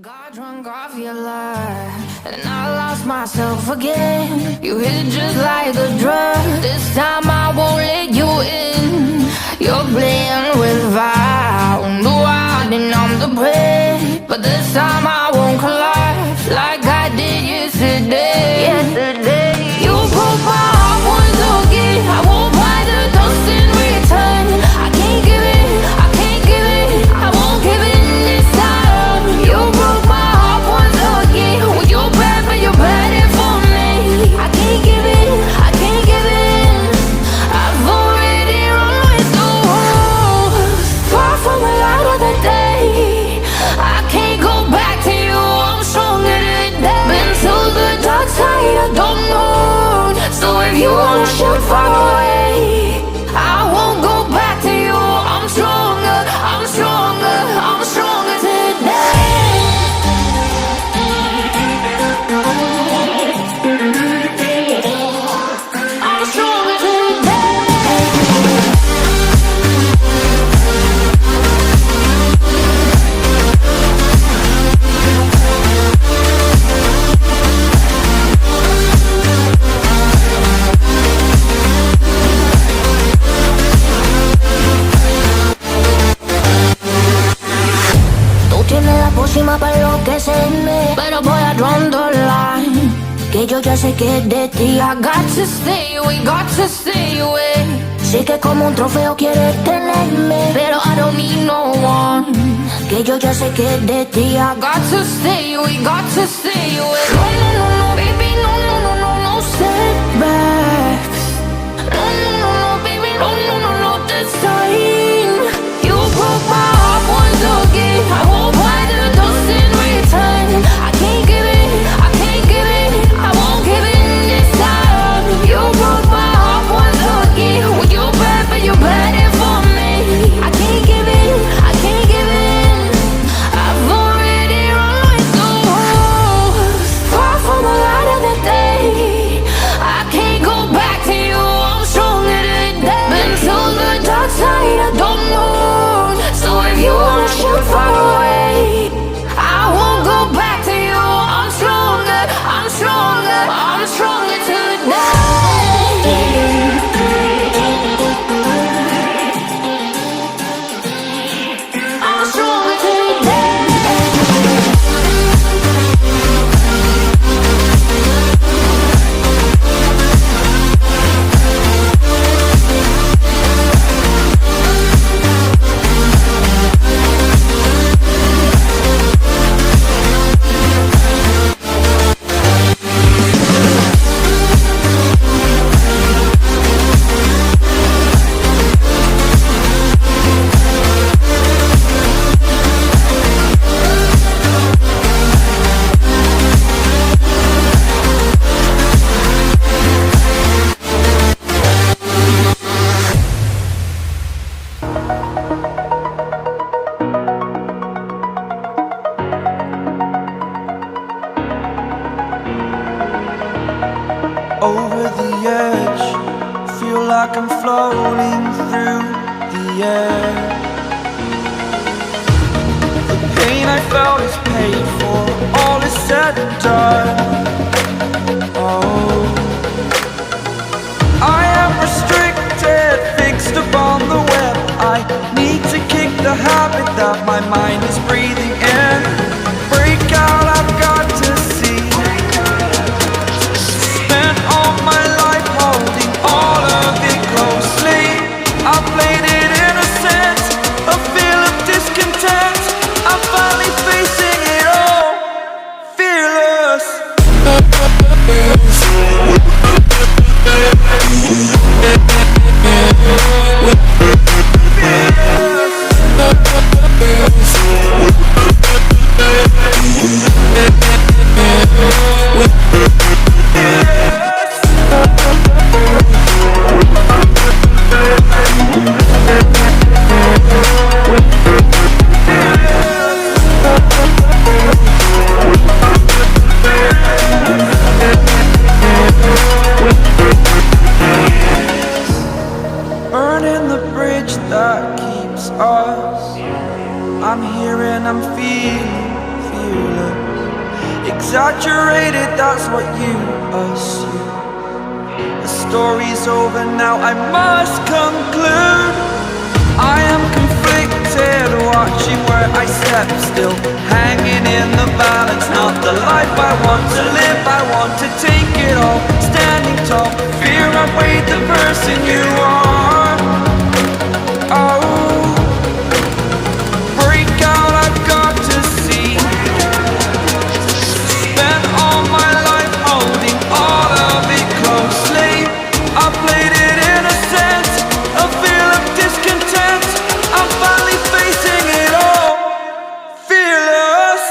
Got drunk off your lie, and I lost myself again. You hit just like a drug. This time I won't let you in. You're playing with fire. No, I didn't, I'm the prey. But this time I won't collide like I did yesterday. You broke my heart once again. I won't buy the dust in return. I can't give it, I can't give it, I won't give it this time. You broke my heart once again. Well, you're bad, but you're bad it for me. I can't give it, I can't give it. I've already run with the wolves. Far from the light of the day. I can't go back to you, I'm stronger today. Been to the dark side, I don't know. So if you wanna shoot far away, I won't go back to you. I'm stronger, I'm stronger, I'm stronger today. I'm stronger today. Tú tienes la pócima para enloquecerme, pero voy a draw the line. Que yo ya sé que es de ti. I got to stay away, got to stay away. Sé que como un trofeo quieres tenerme, pero I don't need no one. Que yo ya sé que es de ti. I got to stay away, got to stay away. No, no, no, no, baby, no, no, no, no, no setbacks. No, no, no, no, baby, no, no, no, no, this time. You broke my heart once again. I won't buy the dust in return. I can't give it, I can't give it, I won't give it this time. You broke my heart once again. Well, you're bad, but you're bad it for me. I can't give it, I can't give it. I've already run with the wolves. Far from the light of the day. I can't go back to you, I'm stronger today. Been to the dark side, I don't know. So if you wanna shoot far away, I won't go back to you. I'm stronger, I'm stronger, I'm stronger today. I'm stronger today. Over the edge, feel like I'm floating through the air. The pain I felt is paid for, all is said and done. Oh, I am restricted, fixed upon the web. I need to kick the habit that my mind is breathing in. Break out, I've got to see. Spent all my life holding all of it closely. I played it innocent, a feel of discontent. I'm finally facing it all, fearless. Burning the bridge that keeps us. I'm here and I'm feeling exaggerated, that's what you assume. The story's over now, I must conclude. I am conflicted, watching where I step still, hanging in the balance. Not the life I want to live, I want to take it all, standing tall. Fear I've weighed the person you are. Oh, break out, I've got to see. Spent all my life holding all of it closely. I played it innocent, a feel of discontent. I'm finally facing it all, fearless.